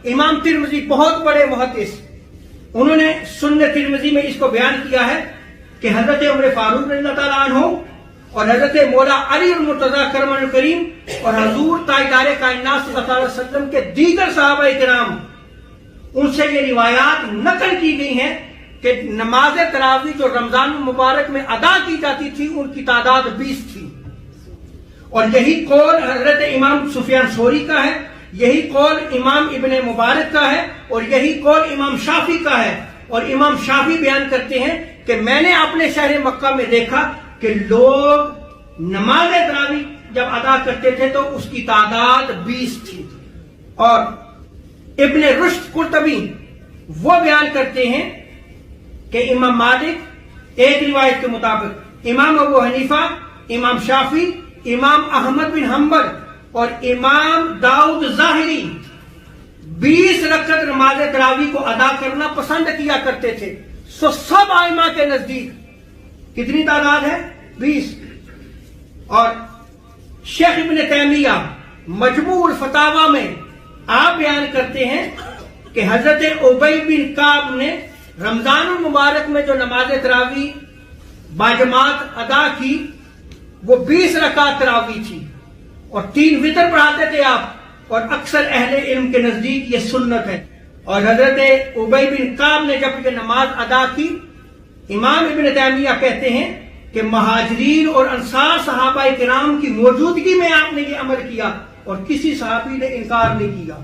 امام ترمذی بہت بڑے محدث، انہوں نے سنن ترمذی میں اس کو بیان کیا ہے کہ حضرت عمر فاروق رضی اللہ تعالیٰ عنہ اور حضرت مولا علی المرتضیٰ کرم الکریم اور حضور تاجدار کائنات صلی اللہ علیہ وسلم کے دیگر صحابہ کرام، ان سے یہ روایات نقل کی گئی ہیں کہ نماز تراویح جو رمضان المبارک میں ادا کی جاتی تھی ان کی تعداد 20 تھی، اور یہی قول حضرت امام سفیان ثوری کا ہے، یہی قول امام ابن مبارک کا ہے، اور یہی قول امام شافعی کا ہے۔ اور امام شافعی بیان کرتے ہیں کہ میں نے اپنے شہر مکہ میں دیکھا کہ لوگ نماز تراویح جب ادا کرتے تھے تو اس کی تعداد 20 تھی۔ اور ابن رشد قرطبی وہ بیان کرتے ہیں کہ امام مالک ایک روایت کے مطابق، امام ابو حنیفہ، امام شافعی، امام احمد بن حنبل اور امام داؤد ظاہری 20 رکعت نماز تراویح کو ادا کرنا پسند کیا کرتے تھے۔ سو سب ائمہ کے نزدیک کتنی تعداد ہے؟ 20۔ اور شیخ ابن تیمیہ مجموع الفتاوی میں آپ بیان کرتے ہیں کہ حضرت ابی بن کعب نے رمضان المبارک میں جو نماز تراویح باجماعت ادا کی وہ 20 رکعت تراویح تھی، اور 3 وتر پڑھاتے تھے آپ، اور اکثر اہل علم کے نزدیک یہ سنت ہے۔ اور حضرت ابی بن کعب نے جب یہ نماز ادا کی، امام ابن تیمیہ کہتے ہیں کہ مہاجرین اور انصار صحابہ کرام کی موجودگی میں آپ نے یہ عمل کیا، اور کسی صحابی نے انکار نہیں کیا۔